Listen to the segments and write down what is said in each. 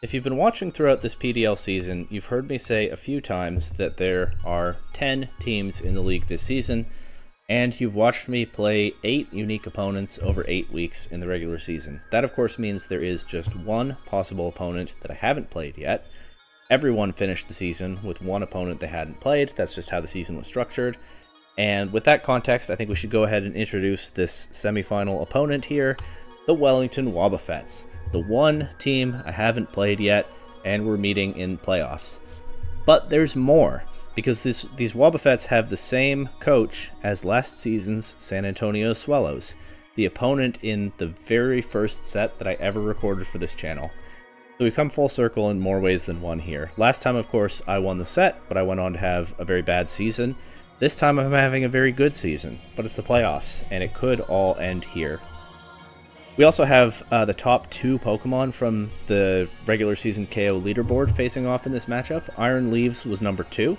If you've been watching throughout this PDL season, you've heard me say a few times that there are 10 teams in the league this season, and you've watched me play 8 unique opponents over 8 weeks in the regular season. That of course means there is just one possible opponent that I haven't played yet. Everyone finished the season with one opponent they hadn't played. That's just how the season was structured. And with that context, I think we should go ahead and introduce this semi-final opponent here, the Wellington Wobbuffets. The one team I haven't played yet, and we're meeting in playoffs. But there's more, because these Wobbuffets have the same coach as last season's San Antonio Swallows, the opponent in the very first set that I ever recorded for this channel. So we come full circle in more ways than one here. Last time, of course, I won the set, but I went on to have a very bad season. This time I'm having a very good season, but it's the playoffs, and it could all end here. We also have the top 2 Pokemon from the regular season KO leaderboard facing off in this matchup. Iron Leaves was number 2.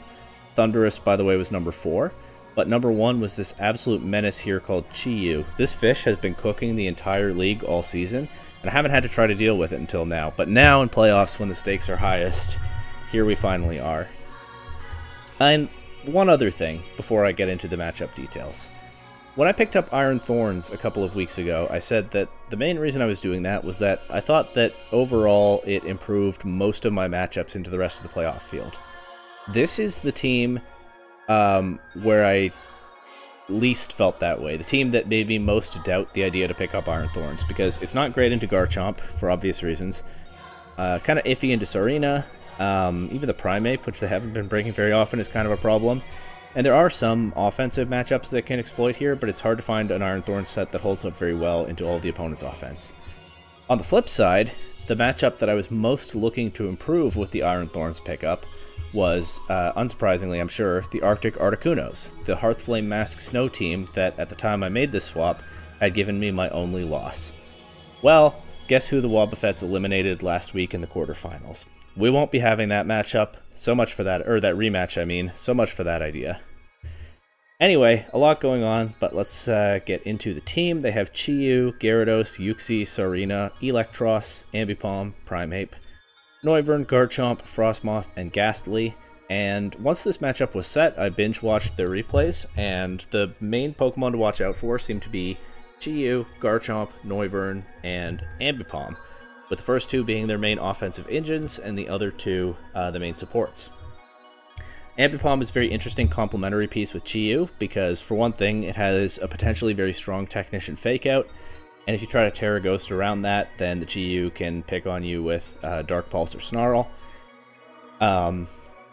Thunderous, by the way, was number 4. But number 1 was this absolute menace here called Chi-Yu. This fish has been cooking the entire league all season, and I haven't had to try to deal with it until now. But now in playoffs, when the stakes are highest, here we finally are. And one other thing before I get into the matchup details. When I picked up Iron Thorns a couple of weeks ago, I said that the main reason I was doing that was that I thought that overall it improved most of my matchups into the rest of the playoff field. This is the team where I least felt that way. The team that made me most doubt the idea to pick up Iron Thorns, because it's not great into Garchomp for obvious reasons. Kind of iffy into Sarina. Even the Primeape, which they haven't been breaking very often, is kind of a problem. And there are some offensive matchups that can exploit here, but it's hard to find an Iron Thorn set that holds up very well into all the opponent's offense. On the flip side, the matchup that I was most looking to improve with the Iron Thorns pickup was, unsurprisingly I'm sure, the Arctic Articunos, the Hearthflame Mask Snow team that, at the time I made this swap, had given me my only loss. Well, guess who the Wobbuffets eliminated last week in the quarterfinals? We won't be having that matchup. So much for that, or that rematch, I mean. So much for that idea. Anyway, a lot going on, but let's get into the team. They have Chi-Yu, Gyarados, Uxie, Sarina, Electros, Ambipom, Primeape, Noivern, Garchomp, Frostmoth, and Ghastly. And once this matchup was set, I binge-watched their replays, and the main Pokemon to watch out for seem to be Chi-Yu, Garchomp, Noivern, and Ambipom, with the first 2 being their main offensive engines and the other 2 the main supports. Ambipom is a very interesting complementary piece with Chi-Yu because, for one thing, it has a potentially very strong Technician Fake Out, and if you try to Terra Ghost around that, then the Chi-Yu can pick on you with Dark Pulse or Snarl. But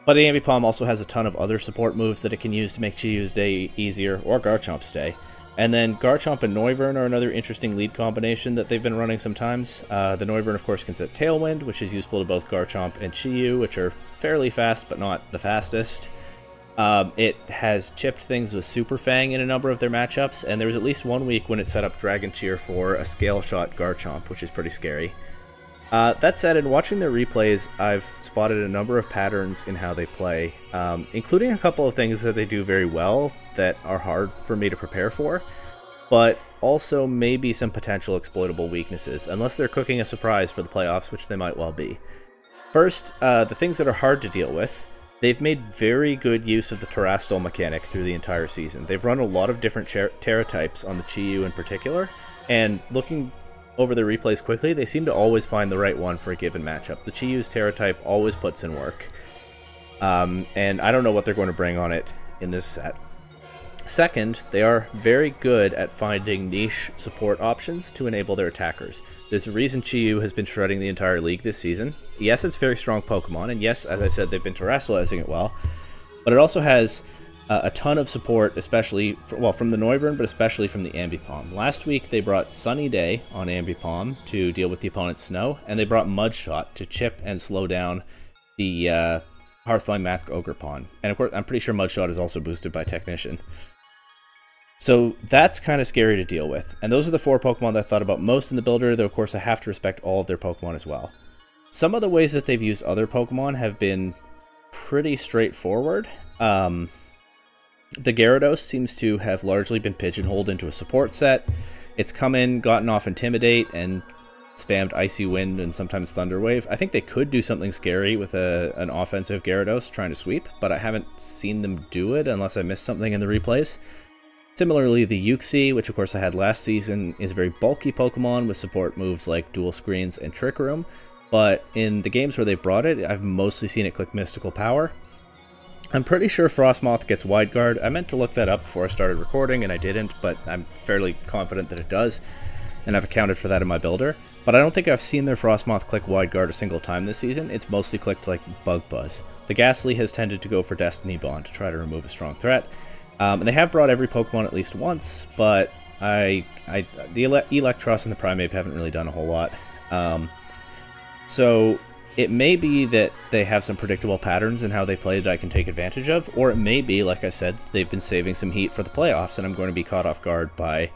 the Ambipom also has a ton of other support moves that it can use to make Chi-Yu's day easier, or Garchomp's day. And then Garchomp and Noivern are another interesting lead combination that they've been running sometimes. The Noivern, of course, can set Tailwind, which is useful to both Garchomp and Chi-Yu, which are fairly fast, but not the fastest. It has chipped things with Super Fang in a number of their matchups, and there was at least one week when it set up Dragon Cheer for a Scale Shot Garchomp, which is pretty scary. That said, in watching their replays, I've spotted a number of patterns in how they play, including a couple of things that they do very well that are hard for me to prepare for, but also maybe some potential exploitable weaknesses, unless they're cooking a surprise for the playoffs, which they might well be. First, the things that are hard to deal with. They've made very good use of the Terastal mechanic through the entire season. They've run a lot of different Terra types on the Chi-Yu in particular, and looking over the replays quickly, they seem to always find the right one for a given matchup. The Chi-Yu's Terra type always puts in work. And I don't know what they're going to bring on it in this set. Second, they are very good at finding niche support options to enable their attackers. There's a reason Chi-Yu has been shredding the entire league this season. Yes, it's a very strong Pokemon, and yes, as I said, they've been terrestrializing it well, but it also has a ton of support, especially, from the Noivern, but especially from the Ambipom. Last week, they brought Sunny Day on Ambipom to deal with the opponent's snow, and they brought Mudshot to chip and slow down the Hearthflame Mask Ogerpon. And of course, I'm pretty sure Mudshot is also boosted by Technician. So that's kind of scary to deal with. And those are the 4 Pokemon that I thought about most in the builder, though of course I have to respect all of their Pokemon as well. Some of the ways that they've used other Pokemon have been pretty straightforward. The Gyarados seems to have largely been pigeonholed into a support set. It's come in, gotten off Intimidate, and spammed Icy Wind and sometimes Thunder Wave. I think they could do something scary with an offensive Gyarados trying to sweep, but I haven't seen them do it unless I missed something in the replays. Similarly, the Uxie, which of course I had last season, is a very bulky Pokemon with support moves like Dual Screens and Trick Room, but in the games where they've brought it, I've mostly seen it click Mystical Power. I'm pretty sure Frostmoth gets Wide Guard. I meant to look that up before I started recording, and I didn't, but I'm fairly confident that it does, and I've accounted for that in my builder. But I don't think I've seen their Frostmoth click Wide Guard a single time this season. It's mostly clicked like Bug Buzz. The Ghastly has tended to go for Destiny Bond to try to remove a strong threat. And they have brought every Pokemon at least once, but the Electros and the Primeape haven't really done a whole lot. So it may be that they have some predictable patterns in how they play that I can take advantage of, or it may be, like I said, they've been saving some heat for the playoffs, and I'm going to be caught off guard by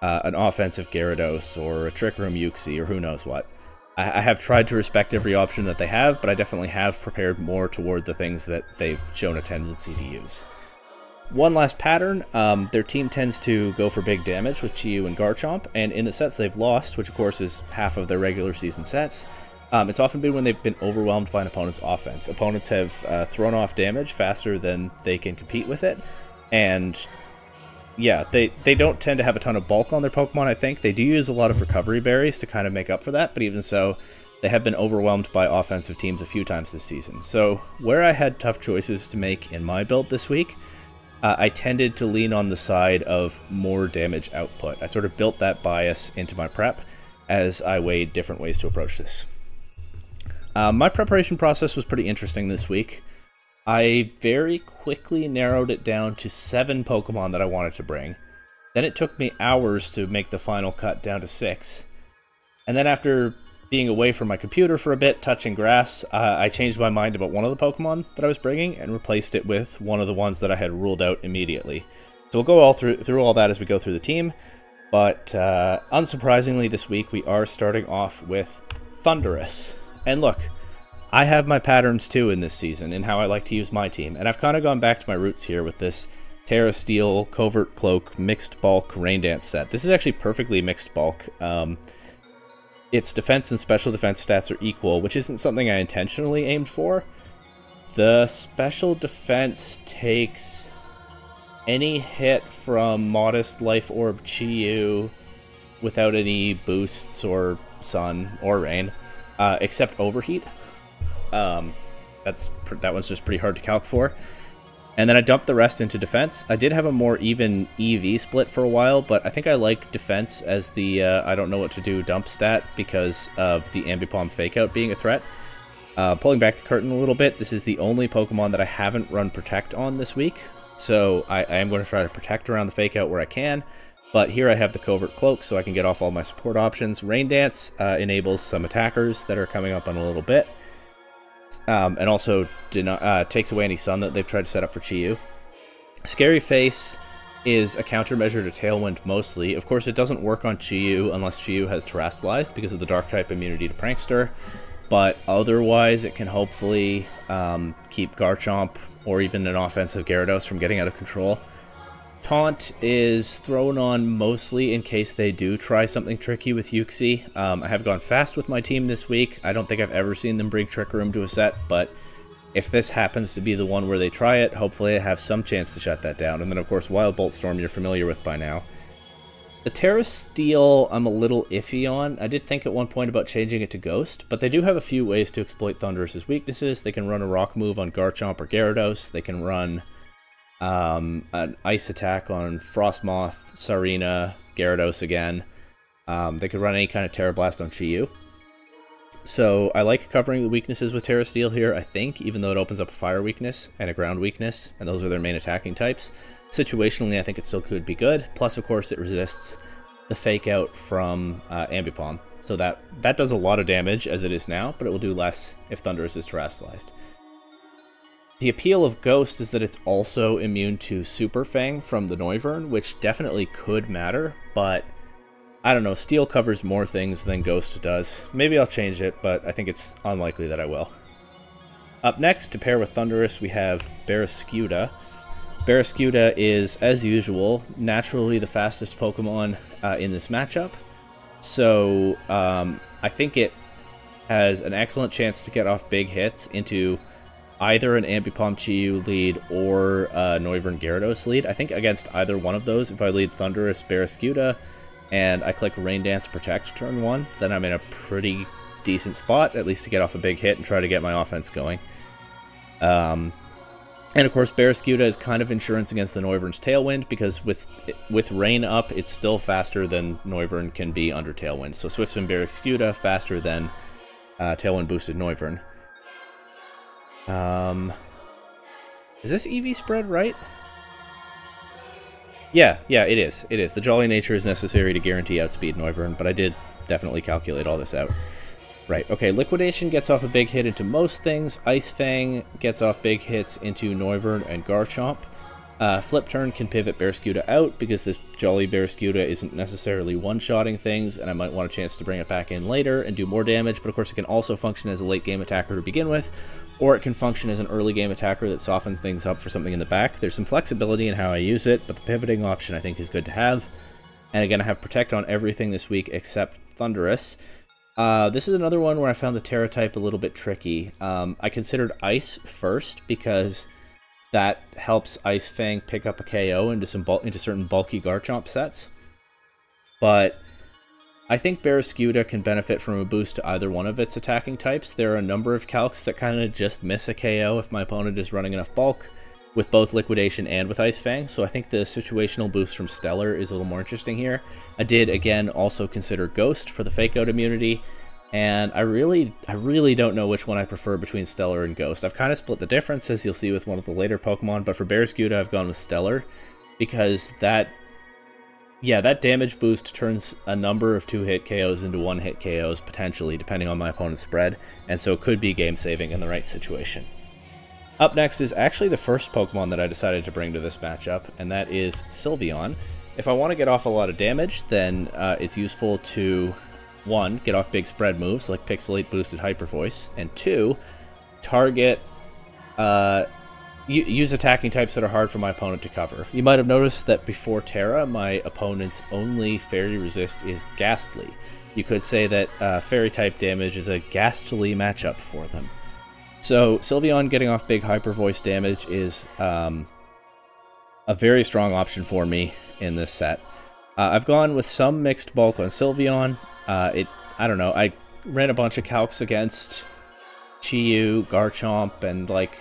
an offensive Gyarados or a Trick Room Uxie or who knows what. I have tried to respect every option that they have, but I definitely have prepared more toward the things that they've shown a tendency to use. One last pattern, their team tends to go for big damage with Chi-Yu and Garchomp, and in the sets they've lost, which of course is half of their regular season sets, it's often been when they've been overwhelmed by an opponent's offense. Opponents have thrown off damage faster than they can compete with it, and yeah, they don't tend to have a ton of bulk on their Pokemon, I think. They do use a lot of recovery berries to kind of make up for that, but even so, they have been overwhelmed by offensive teams a few times this season. So where I had tough choices to make in my build this week, I tended to lean on the side of more damage output. I sort of built that bias into my prep as I weighed different ways to approach this. My preparation process was pretty interesting this week. I very quickly narrowed it down to 7 Pokemon that I wanted to bring. Then it took me hours to make the final cut down to 6. And then after being away from my computer for a bit, touching grass, I changed my mind about one of the Pokemon that I was bringing and replaced it with one of the ones that I had ruled out immediately. So we'll go through all that as we go through the team, but unsurprisingly this week we are starting off with Thundurus. And look, I have my patterns too in this season in how I like to use my team, and I've kind of gone back to my roots here with this Terra Steel, Covert Cloak, Mixed Bulk, Rain Dance set. This is actually perfectly mixed bulk. Its defense and special defense stats are equal, which isn't something I intentionally aimed for. The special defense takes any hit from Modest Life Orb Chi-Yu without any boosts or sun or rain, except Overheat. That one's just pretty hard to calc for. And then I dumped the rest into defense. I did have a more even EV split for a while, but I think I like defense as the I don't know what to do dump stat because of the Ambipom Fake Out being a threat. Pulling back the curtain a little bit, this is the only Pokemon that I haven't run Protect on this week. So I am going to try to Protect around the Fake Out where I can. But here I have the Covert Cloak so I can get off all my support options. Rain Dance enables some attackers that are coming up in a little bit. And also takes away any sun that they've tried to set up for Chi-Yu. Scary Face is a countermeasure to Tailwind mostly. Of course, it doesn't work on Chi-Yu unless Chi-Yu has Terastallized because of the Dark-type immunity to Prankster. But otherwise, it can hopefully keep Garchomp or even an offensive Gyarados from getting out of control. Taunt is thrown on mostly in case they do try something tricky with Uxie. I have gone fast with my team this week. I don't think I've ever seen them bring Trick Room to a set, but if this happens to be the one where they try it, hopefully I have some chance to shut that down. And then, of course, Wild Bolt Storm you're familiar with by now. The Terra Steel I'm a little iffy on. I did think at one point about changing it to Ghost, but they do have a few ways to exploit Thundurus' weaknesses. They can run a Rock move on Garchomp or Gyarados. They can run an Ice attack on Frostmoth, Sarina, Gyarados again. They could run any kind of Terra Blast on Chi-Yu. So I like covering the weaknesses with Terra Steel here, I think, even though it opens up a Fire weakness and a Ground weakness, and those are their main attacking types. Situationally, I think it still could be good. Plus, of course, it resists the Fake Out from Ambipom. So that does a lot of damage as it is now, but it will do less if Thundurus is Terastallized. The appeal of Ghost is that it's also immune to Super Fang from the Noivern, which definitely could matter, but I don't know, Steel covers more things than Ghost does. Maybe I'll change it, but I think it's unlikely that I will. Up next, to pair with Thundurus, we have Barraskewda. Barraskewda is, as usual, naturally the fastest Pokemon in this matchup. So I think it has an excellent chance to get off big hits into either an Ambipom Chiyu lead or a Noivern Gyarados lead. I think against either one of those, if I lead Thundurus Barraskewda and I click Rain Dance Protect turn 1, then I'm in a pretty decent spot, at least to get off a big hit and try to get my offense going. And of course, Barraskewda is kind of insurance against the Noivern's Tailwind, because with Rain up, it's still faster than Noivern can be under Tailwind. So Swift Swim Barraskewda faster than Tailwind boosted Noivern. Is this EV spread right? Yeah, it is. It is. The Jolly Nature is necessary to guarantee outspeed Noivern, but I did definitely calculate all this out. Right, okay, Liquidation gets off a big hit into most things. Ice Fang gets off big hits into Noivern and Garchomp. Flip Turn can pivot Barraskewda out, because this Jolly Barraskewda isn't necessarily one-shotting things, and I might want a chance to bring it back in later and do more damage, but of course it can also function as a late-game attacker to begin with, or it can function as an early-game attacker that softens things up for something in the back. There's some flexibility in how I use it, but the pivoting option I think is good to have. And again, I have Protect on everything this week except Thundurus. This is another one where I found the Terra type a little bit tricky. I considered Ice first because that helps Ice Fang pick up a KO into certain bulky Garchomp sets. But I think Barraskewda can benefit from a boost to either one of its attacking types. There are a number of calcs that kind of just miss a KO if my opponent is running enough bulk, with both Liquidation and with Ice Fang, so I think the situational boost from Stellar is a little more interesting here. I did, again, also consider Ghost for the Fake Out immunity, and I really don't know which one I prefer between Stellar and Ghost. I've kind of split the difference, as you'll see with one of the later Pokemon, but for Barraskewda I've gone with Stellar, because that damage boost turns a number of 2-hit KOs into 1-hit KOs, potentially, depending on my opponent's spread, and so it could be game-saving in the right situation. Up next is actually the first Pokemon that I decided to bring to this matchup, and that is Sylveon. If I want to get off a lot of damage, then it's useful to, 1, get off big spread moves like Pixelate boosted Hyper Voice, and 2, target, use attacking types that are hard for my opponent to cover. You might have noticed that before Terra, my opponent's only Fairy resist is Ghastly. You could say that Fairy type damage is a Ghastly matchup for them. So Sylveon getting off big Hyper Voice damage is a very strong option for me in this set. I've gone with some mixed bulk on Sylveon. I don't know, I ran a bunch of calcs against Chiyu, Garchomp, and like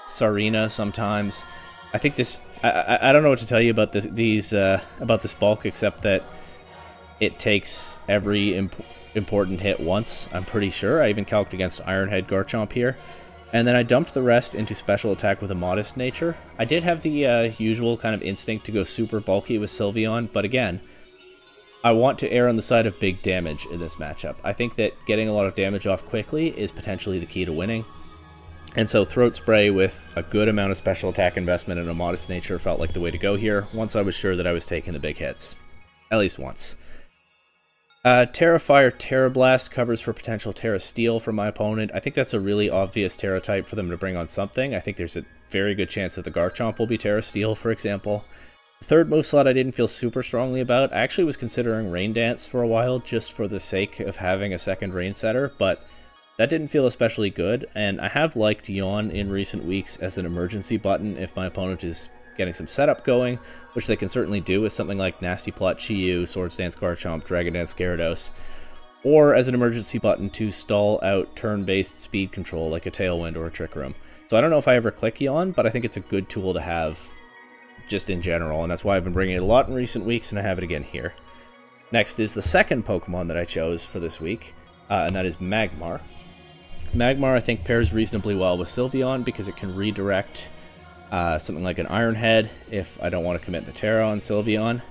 Sarina sometimes. I think this, I don't know what to tell you about this bulk, except that it takes every important hit once, I'm pretty sure. I even calced against Ironhead Garchomp here. And then I dumped the rest into special attack with a modest nature. I did have the usual kind of instinct to go super bulky with Sylveon, but again, I want to err on the side of big damage in this matchup. I think that getting a lot of damage off quickly is potentially the key to winning. And so Throat Spray with a good amount of special attack investment and a modest nature felt like the way to go here, once I was sure that I was taking the big hits. At least once. Terra Fire, Terra Blast covers for potential Terra Steel for my opponent. I think that's a really obvious Terra type for them to bring on something. I think there's a very good chance that the Garchomp will be Terra Steel, for example. The third move slot I didn't feel super strongly about. I actually was considering Rain Dance for a while, just for the sake of having a second Rain Setter, but that didn't feel especially good, and I have liked Yawn in recent weeks as an emergency button if my opponent is getting some setup going, which they can certainly do with something like Nasty Plot Chiyu, Swords Dance Garchomp, Dragon Dance Gyarados, or as an emergency button to stall out turn-based speed control like a Tailwind or a Trick Room. So I don't know if I ever click Yawn, but I think it's a good tool to have just in general, and that's why I've been bringing it a lot in recent weeks, and I have it again here. Next is the second Pokemon that I chose for this week, and that is Magmar. Magmar, I think, pairs reasonably well with Sylveon because it can redirect something like an Iron Head if I don't want to commit the Terra on Sylveon.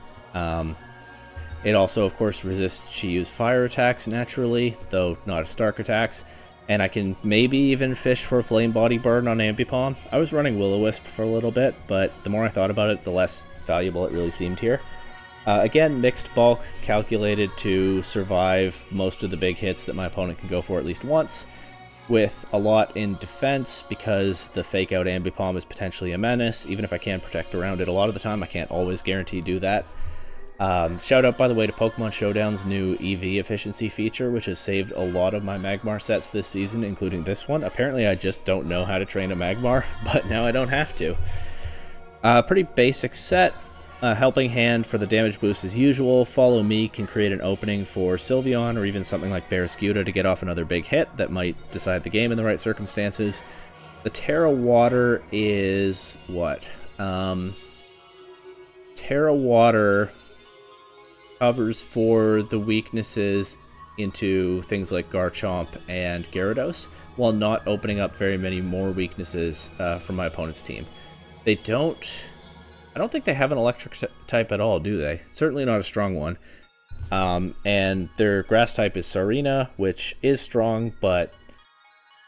It also, of course, resists Chiyu's fire attacks naturally, though not Stark attacks. And I can maybe even fish for a Flame Body Burn on Ambipom. I was running Will-O-Wisp for a little bit, but the more I thought about it, the less valuable it really seemed here. Again, mixed bulk, calculated to survive most of the big hits that my opponent can go for at least once, with a lot in defense because the Fake Out Ambipom is potentially a menace. Even if I can protect around it a lot of the time, I can't always guarantee do that. Shout out, by the way, to Pokemon Showdown's new EV efficiency feature, which has saved a lot of my Magmar sets this season, including this one. Apparently, I just don't know how to train a Magmar, but now I don't have to. Pretty basic set. Helping Hand for the damage boost as usual. Follow Me can create an opening for Sylveon or even something like Barraskewda to get off another big hit that might decide the game in the right circumstances. The Terra Water is what? Terra Water covers for the weaknesses into things like Garchomp and Gyarados, while not opening up very many more weaknesses from my opponent's team. I don't think they have an electric type at all, do they? Certainly not a strong one. And their grass type is Sarina, which is strong, but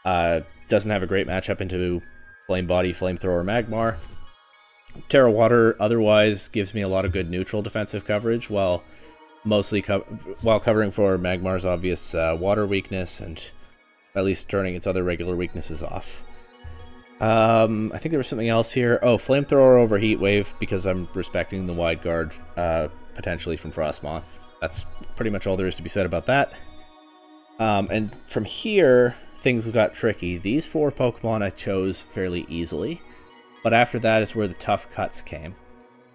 doesn't have a great matchup into Flame Body, Flamethrower, Magmar. Terra Water otherwise gives me a lot of good neutral defensive coverage, while covering for Magmar's obvious water weakness, and at least turning its other regular weaknesses off. I think there was something else here. Oh, Flamethrower over Heat Wave, because I'm respecting the wide guard, potentially from Frostmoth. That's pretty much all there is to be said about that. And from here, things got tricky. These 4 Pokemon I chose fairly easily, but after that is where the tough cuts came.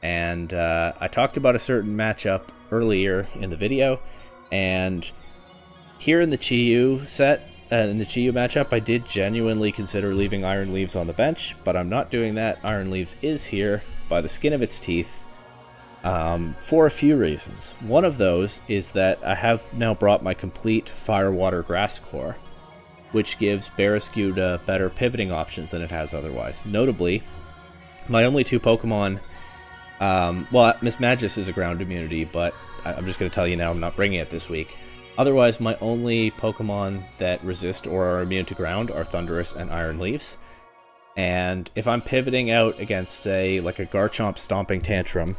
And I talked about a certain matchup earlier in the video, and here in the Chi-Yu set, in the Chi-Yu matchup, I did genuinely consider leaving Iron Leaves on the bench, but I'm not doing that. Iron Leaves is here by the skin of its teeth for a few reasons. One of those is that I have now brought my complete Fire, Water, Grass core, which gives Barraskewda better pivoting options than it has otherwise. Notably, my only 2 Pokemon, well, Miss Magus is a ground immunity, but I'm just going to tell you now I'm not bringing it this week. Otherwise, my only Pokemon that resist or are immune to ground are Thundurus and Iron Leaves. And if I'm pivoting out against, say, like a Garchomp Stomping Tantrum,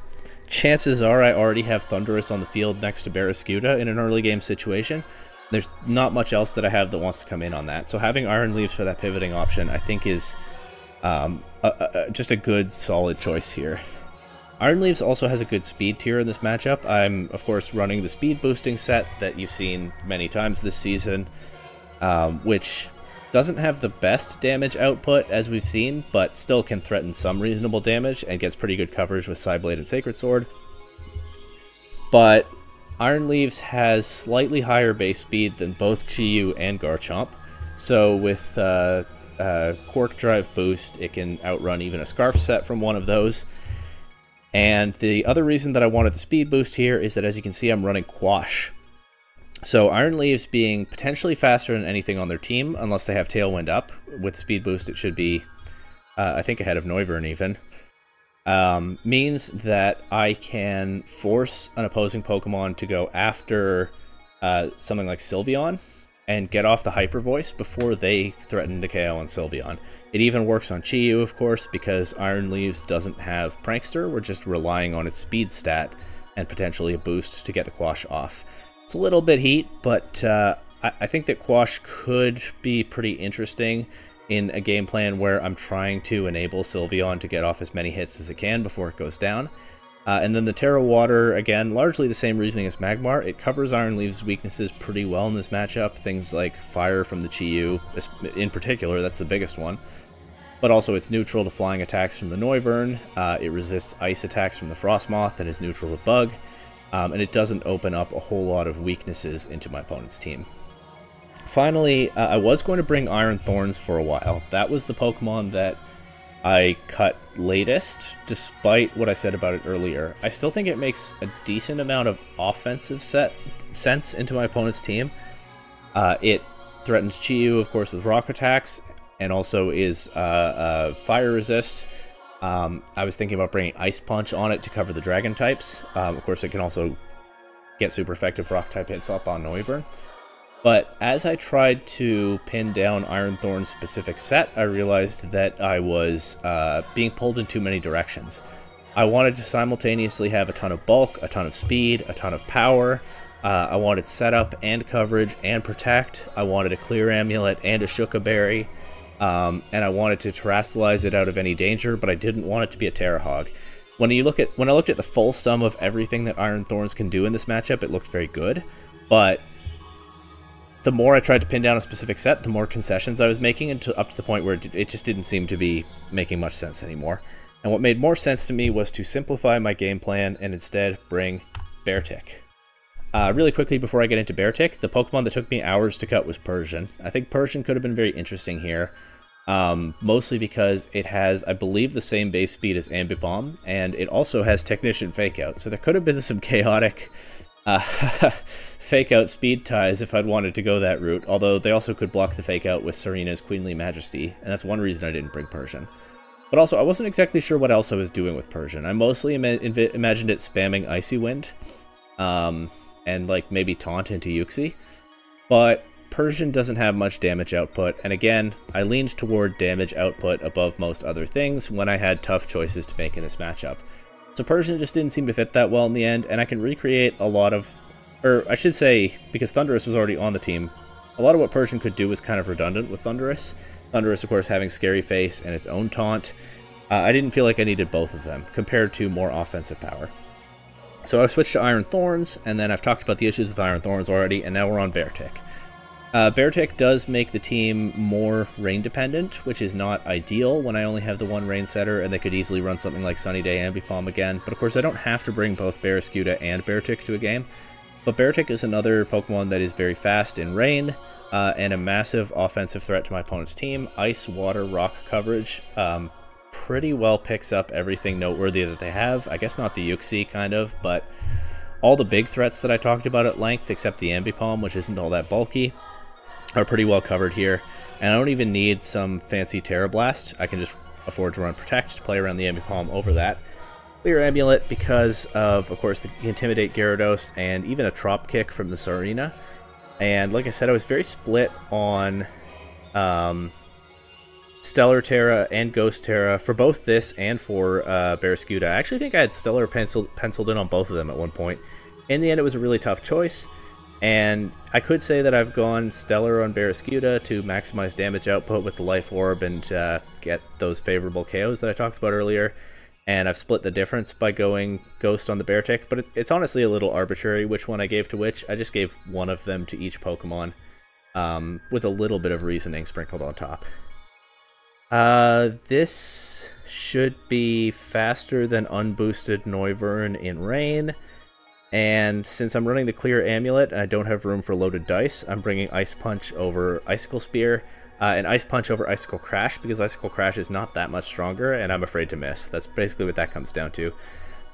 chances are I already have Thundurus on the field next to Barraskewda in an early game situation. There's not much else that I have that wants to come in on that. So having Iron Leaves for that pivoting option, I think, is just a good, solid choice here. Iron Leaves also has a good speed tier in this matchup. I'm, of course, running the speed boosting set that you've seen many times this season, which doesn't have the best damage output as we've seen, but still can threaten some reasonable damage and gets pretty good coverage with Psyblade and Sacred Sword. But Iron Leaves has slightly higher base speed than both Chi-Yu and Garchomp, so with Quark Drive boost, it can outrun even a Scarf set from one of those. And the other reason that I wanted the speed boost here is that, as you can see, I'm running Quash. So Iron Leaves being potentially faster than anything on their team, unless they have Tailwind up. With speed boost, it should be, I think, ahead of Noivern even. Means that I can force an opposing Pokemon to go after something like Sylveon and get off the Hyper Voice before they threaten to KO on Sylveon. It even works on Chi-Yu, of course, because Iron Leaves doesn't have Prankster. We're just relying on its speed stat and potentially a boost to get the Quash off. It's a little bit heat, but I think that Quash could be pretty interesting in a game plan where I'm trying to enable Sylveon to get off as many hits as it can before it goes down. And then the Terra Water, again, largely the same reasoning as Magmar. It covers Iron Leaves' weaknesses pretty well in this matchup. Things like Fire from the Chi-Yu, in particular, that's the biggest one. But also it's neutral to flying attacks from the Noivern. It resists ice attacks from the Frostmoth and is neutral to Bug. And it doesn't open up a whole lot of weaknesses into my opponent's team. Finally, I was going to bring Iron Thorns for a while. That was the Pokemon that I cut latest, despite what I said about it earlier. I still think it makes a decent amount of offensive sense into my opponent's team. It threatens Chi-Yu, of course, with rock attacks, and also is fire resist. I was thinking about bringing Ice Punch on it to cover the dragon types. Of course, it can also get super effective rock type hits up on Noivern. But as I tried to pin down Iron Thorn's specific set, I realized that I was being pulled in too many directions. I wanted to simultaneously have a ton of bulk, a ton of speed, a ton of power. I wanted setup and coverage and protect. I wanted a Clear Amulet and a Shuka Berry. And I wanted to terrestrialize it out of any danger, but I didn't want it to be a Terra Hog. when I looked at the full sum of everything that Iron Thorns can do in this matchup, it looked very good. But the more I tried to pin down a specific set, the more concessions I was making, until up to the point where it just didn't seem to be making much sense anymore. And what made more sense to me was to simplify my game plan and instead bring Beartic. Really quickly before I get into Beartic, the Pokemon that took me hours to cut was Persian. I think Persian could have been very interesting here, mostly because it has, I believe, the same base speed as Ambipom, and it also has Technician Fake Out, so there could have been some chaotic Fake Out speed ties if I'd wanted to go that route, although they also could block the Fake Out with Serena's Queenly Majesty, and that's one reason I didn't bring Persian. But also, I wasn't exactly sure what else I was doing with Persian. I mostly imagined it spamming Icy Wind, and like maybe Taunt into Uxie, but Persian doesn't have much damage output, and again, I leaned toward damage output above most other things when I had tough choices to make in this matchup. So Persian just didn't seem to fit that well in the end, and I can recreate a lot of, or I should say, because Thundurus was already on the team, a lot of what Persian could do was kind of redundant with Thundurus. Thundurus, of course, having Scary Face and its own taunt. I didn't feel like I needed both of them, compared to more offensive power. So I've switched to Iron Thorns, and then I've talked about the issues with Iron Thorns already, and now we're on Beartic. Beartic does make the team more rain dependent, which is not ideal when I only have the one rain setter, and they could easily run something like Sunny Day Ambipom again, but of course I don't have to bring both Barraskewda and Beartic to a game. But Beartic is another Pokemon that is very fast in rain, and a massive offensive threat to my opponent's team. Ice, Water, Rock coverage pretty well picks up everything noteworthy that they have. I guess not the Uxie, kind of, but all the big threats that I talked about at length, except the Ambipom, which isn't all that bulky, are pretty well covered here. And I don't even need some fancy Terra Blast. I can just afford to run Protect to play around the Ambipom over that. Clear Amulet because of course, the Intimidate Gyarados and even a Trop Kick from the Serena. And like I said, I was very split on Stellar Terra and Ghost Terra for both this and for Barraskewda. I actually think I had Stellar penciled in on both of them at one point. In the end, it was a really tough choice, and I could say that I've gone Stellar on Barraskewda to maximize damage output with the Life Orb and get those favorable KOs that I talked about earlier, and I've split the difference by going Ghost on the Beartic, but it's honestly a little arbitrary which one I gave to which. I just gave one of them to each Pokemon, with a little bit of reasoning sprinkled on top. This should be faster than unboosted Noivern in Rain, and since I'm running the Clear Amulet and I don't have room for loaded dice, I'm bringing Ice Punch over Icicle Spear, and Ice Punch over Icicle Crash, because Icicle Crash is not that much stronger, and I'm afraid to miss. That's basically what that comes down to.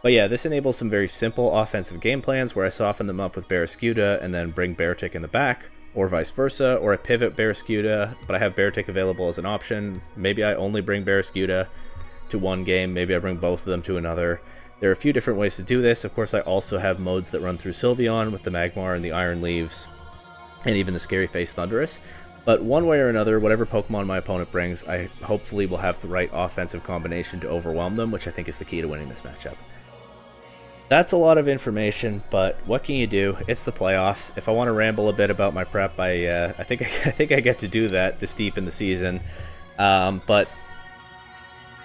But yeah, this enables some very simple offensive game plans where I soften them up with Barraskewda and then bring Beartic in the back, or vice versa, or I pivot Barraskewda, but I have Beartic available as an option. Maybe I only bring Barraskewda to one game, maybe I bring both of them to another. There are a few different ways to do this. Of course, I also have modes that run through Sylveon with the Magmar and the Iron Leaves, and even the Scary Face Thundurus. But one way or another, whatever Pokemon my opponent brings, I hopefully will have the right offensive combination to overwhelm them, which I think is the key to winning this matchup. That's a lot of information, but what can you do? It's the playoffs. If I want to ramble a bit about my prep, I think I get to do that this deep in the season. But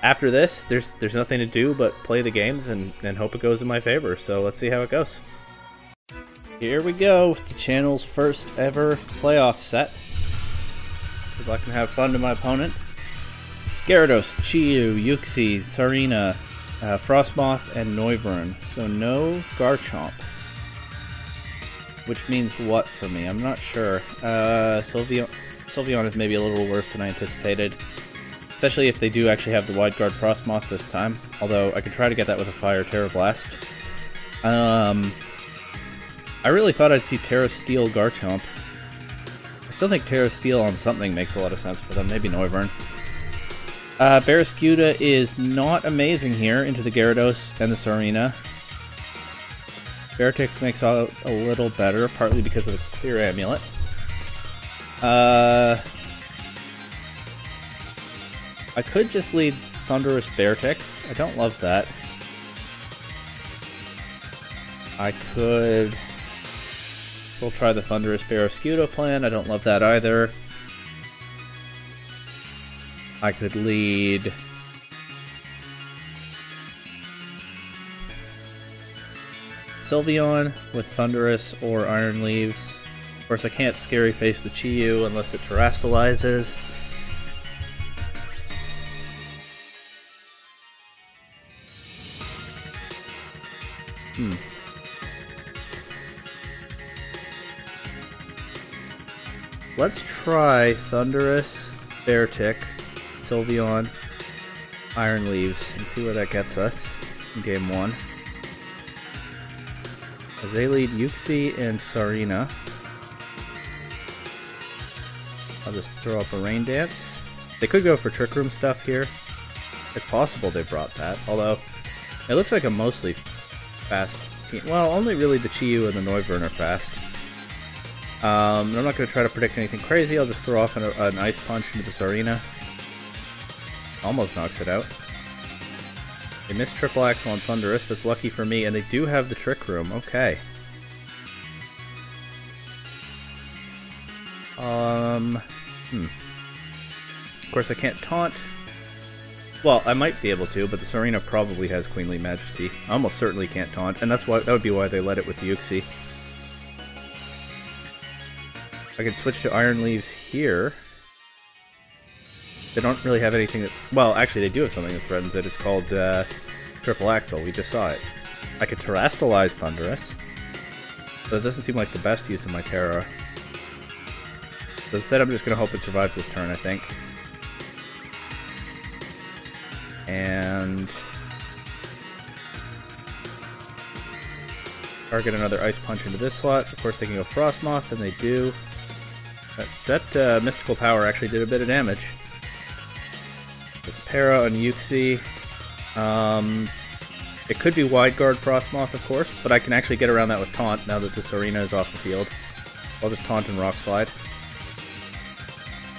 after this, there's nothing to do but play the games and hope it goes in my favor. So let's see how it goes. Here we go, the channel's first ever playoff set. Good luck and have fun to my opponent. Gyarados, Chiyu, Uxie, Serena, Frostmoth, and Noivern. So no Garchomp. Which means what for me? I'm not sure. Sylveon is maybe a little worse than I anticipated. Especially if they do actually have the Wide Guard Frostmoth this time. Although I could try to get that with a Fire Terra Blast. I really thought I'd see Terra Steel Garchomp. I still think Terra Steel on something makes a lot of sense for them. Maybe Noivern. Barraskewda is not amazing here into the Gyarados and the Serena. Beartic makes out a little better, partly because of the Clear Amulet. I could just lead Thundurus Beartic. I don't love that. I could still try the Thundurus Barraskewda plan. I don't love that either. I could lead Sylveon with Thunderous or Iron Leaves. Of course, I can't Scary Face the Chi-Yu unless it terastallizes. Let's try Thunderous, Beartic, Sylveon, Iron Leaves, and see where that gets us in Game 1. As they lead Uxie and Sarina. I'll just throw up a Rain Dance. They could go for Trick Room stuff here. It's possible they brought that, although it looks like a mostly fast team. Well, only really the Chi-Yu and the Noivern are fast. I'm not going to try to predict anything crazy. I'll just throw off an Ice Punch into the Sarina. Almost knocks it out. They missed Triple Axle on Thunderous. That's lucky for me, and they do have the Trick Room. Okay. Of course, I can't taunt. Well, I might be able to, but the Sarina probably has Queenly Majesty. I almost certainly can't taunt, and that would be why they let it with the Uxie. I can switch to Iron Leaves here. They don't really have anything that... Well, actually, they do have something that threatens it. It's called Triple Axle. We just saw it. I could Terastallize Thunderous, but it doesn't seem like the best use of my Terra. So instead, I'm just going to hope it survives this turn, I think. And... target another Ice Punch into this slot. Of course, they can go Frostmoth, and they do. That Mystical Power actually did a bit of damage. With Para on Uxie. It could be Wide Guard Frostmoth, of course, but I can actually get around that with Taunt now that this Arena is off the field. I'll just Taunt and Rock Slide.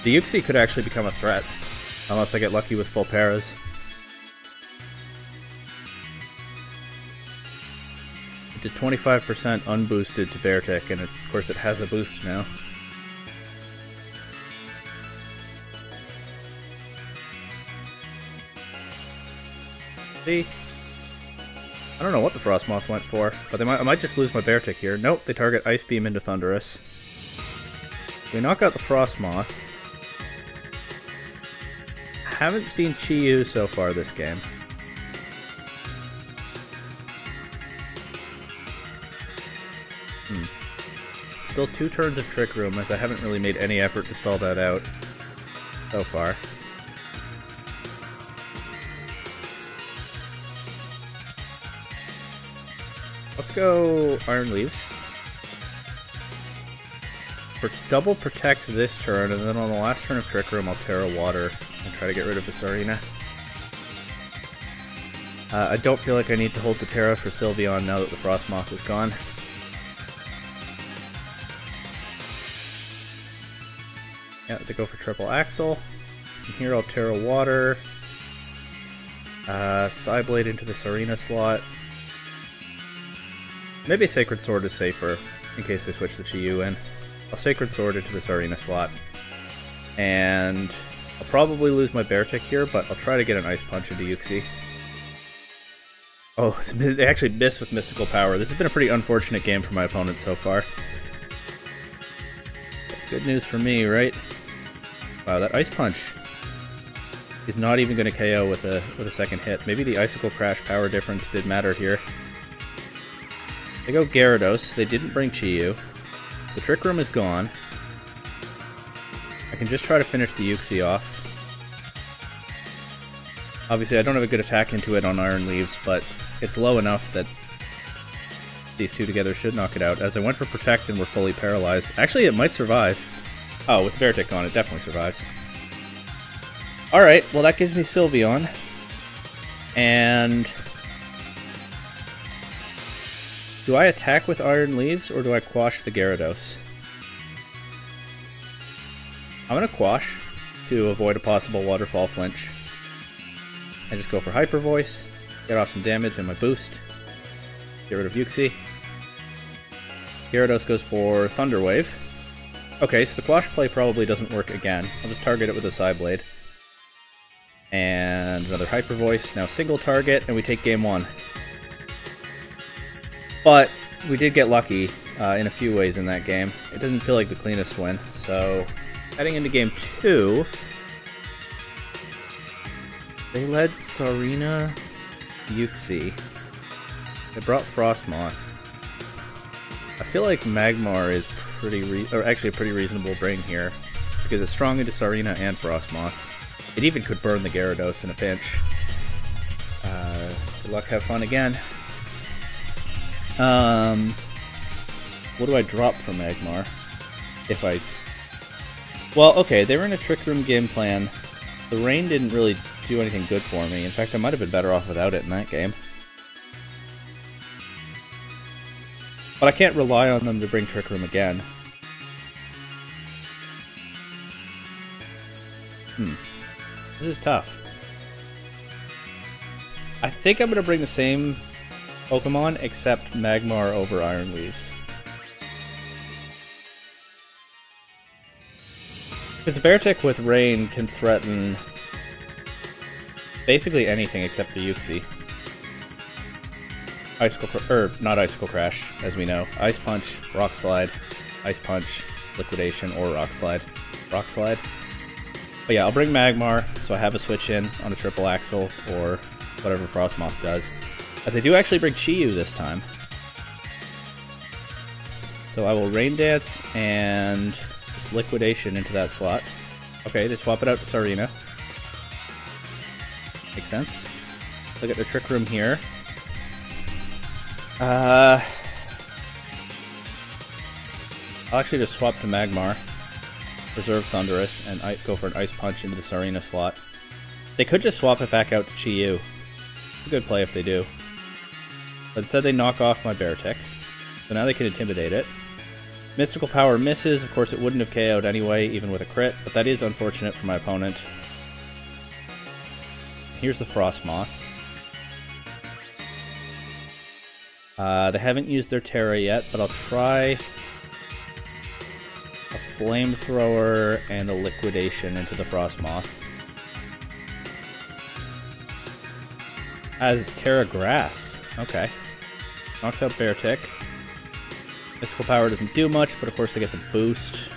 The Uxie could actually become a threat, unless I get lucky with full Paras. It did 25% unboosted to Beartic, and of course it has a boost now. See? I don't know what the Frostmoth went for, but I might just lose my Beartic here. Nope, they target Ice Beam into Thunderous. We knock out the Frostmoth. Haven't seen Chi-Yu so far this game. Still 2 turns of Trick Room, as I haven't really made any effort to stall that out so far. Let's go Iron Leaves. Double Protect this turn, and then on the last turn of Trick Room, I'll Terra Water and try to get rid of this Arena. I don't feel like I need to hold the Terra for Sylveon now that the Frostmoth is gone. Yeah, they go for Triple Axle. And here I'll Terra Water. Psyblade into this Arena slot. Maybe Sacred Sword is safer, in case they switch the Chi-Yu in. I'll Sacred Sword into this Arena slot. And I'll probably lose my Beartic here, but I'll try to get an Ice Punch into Uxie. Oh, they actually missed with Mystical Power. This has been a pretty unfortunate game for my opponents so far. Good news for me, right? Wow, that Ice Punch is not even going to KO with a second hit. Maybe the Icicle Crash power difference did matter here. They go Gyarados. They didn't bring Chi-Yu. The Trick Room is gone. I can just try to finish the Uxie off. Obviously, I don't have a good attack into it on Iron Leaves, but it's low enough that these two together should knock it out. As I went for Protect and we're fully paralyzed. Actually, it might survive. Oh, with Beartic on, it definitely survives. Alright, well that gives me Sylveon. And... do I attack with Iron Leaves, or do I Quash the Gyarados? I'm gonna Quash to avoid a possible Waterfall flinch. I just go for Hyper Voice, get off some damage and my boost. Get rid of Uxie. Gyarados goes for Thunder Wave. Okay, so the Quash play probably doesn't work again. I'll just target it with a Psyblade. And another Hyper Voice, now single target, and we take game 1. But we did get lucky in a few ways in that game. It doesn't feel like the cleanest win. So, heading into game 2, they led Sarina Yuxi. They brought Frostmoth. I feel like Magmar is actually a pretty reasonable bring here, because it's strong into Sarina and Frostmoth. It even could burn the Gyarados in a pinch. Good luck, have fun again. What do I drop for Magmar? Well, okay, they were in a Trick Room game plan. The rain didn't really do anything good for me. In fact, I might have been better off without it in that game. But I can't rely on them to bring Trick Room again. This is tough. I think I'm going to bring the same Pokemon, except Magmar over Iron Leaves. Because the Beartic with Rain can threaten basically anything except the Yuxi. Not Icicle Crash, as we know. Ice Punch, Rock Slide, Ice Punch, Liquidation, or Rock Slide. Rock Slide. But yeah, I'll bring Magmar, so I have a switch in on a Triple Axle, or whatever Frostmoth does. As I do actually bring Chi-Yu this time. So I will Rain Dance and just Liquidation into that slot. Okay, they swap it out to Sarina. Makes sense. Look at the Trick Room here. I'll actually just swap to Magmar, preserve Thundurus, and go for an Ice Punch into the Sarina slot. They could just swap it back out to Chi-Yu. It's a good play if they do. But instead they knock off my Beartic, so now they can Intimidate it. Mystical Power misses. Of course, it wouldn't have KO'd anyway, even with a crit, but that is unfortunate for my opponent. Here's the Frostmoth. They haven't used their Terra yet, but I'll try a Flamethrower and a Liquidation into the Frostmoth. As Terra Grass. Okay. Knocks out Beartic. Mystical Power doesn't do much, but of course they get the boost.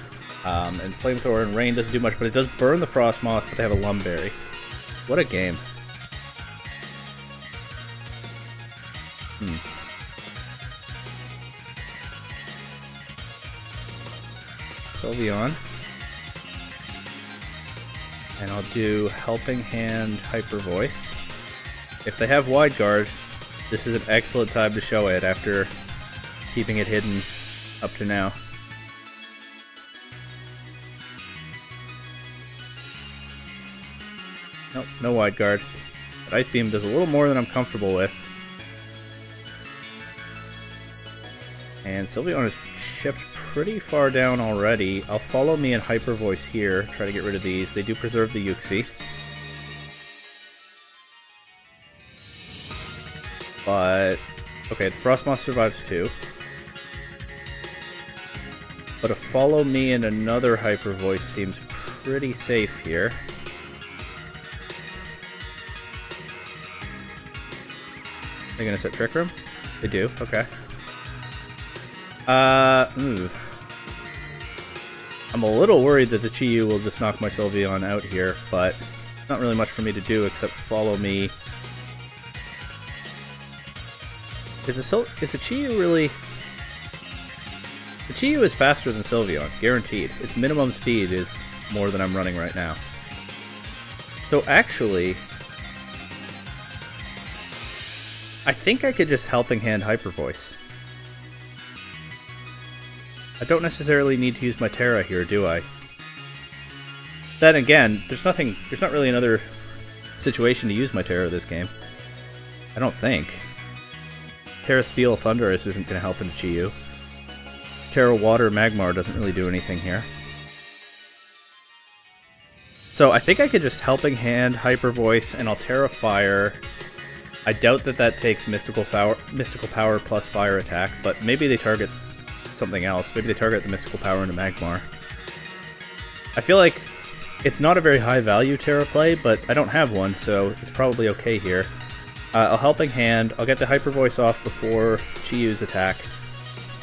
And Flamethrower and Rain doesn't do much, but it does burn the Frostmoth, but they have a Lumberry. What a game. Sylveon. And I'll do Helping Hand Hyper Voice. If they have Wide Guard, this is an excellent time to show it after keeping it hidden up to now. Nope, no Wide Guard. But Ice Beam does a little more than I'm comfortable with. And Sylveon is shipped pretty far down already. I'll follow me in Hyper Voice here, try to get rid of these. They do preserve the Yuxi. But, okay, the Frostmoth survives too. But a follow me in another Hyper Voice seems pretty safe here. They're gonna set Trick Room? They do, okay. I'm a little worried that the Chi-Yu will just knock my Sylveon out here, but not really much for me to do except follow me. Is the Chi-Yu really... The Chi-Yu is faster than Sylveon, guaranteed. Its minimum speed is more than I'm running right now. So actually, I think I could just Helping Hand Hyper Voice. I don't necessarily need to use my Terra here, do I? Then again, there's not really another situation to use my Terra this game. I don't think. Terra Steel Thundurus isn't going to help into Chi-Yu. Terra Water Magmar doesn't really do anything here. So I think I could just Helping Hand Hyper Voice and I'll Terra Fire. I doubt that takes Mystical Power plus Fire attack, but maybe they target something else. Maybe they target the Mystical Power into Magmar. I feel like it's not a very high value Terra play, but I don't have one, so it's probably okay here. I'll Helping Hand, I'll get the Hyper Voice off before Chi-Yu's attack,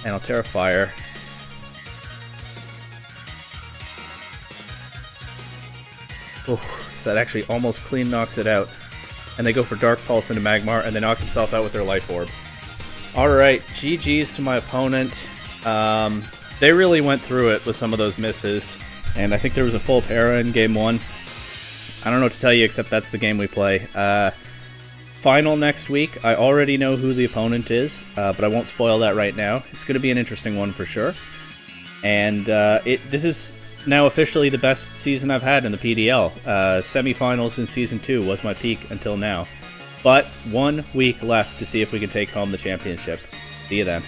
And I'll Terra Fire. That actually almost clean knocks it out. And they go for Dark Pulse into Magmar, and they knock himself out with their Life Orb. Alright, GG's to my opponent. They really went through it with some of those misses. And I think there was a full para in game 1. I don't know what to tell you, except that's the game we play. Final next week. I already know who the opponent is, but I won't spoil that right now. It's going to be an interesting one for sure. And this is now officially the best season I've had in the PDL. Semifinals in Season 2 was my peak until now. But 1 week left to see if we can take home the championship. See you then.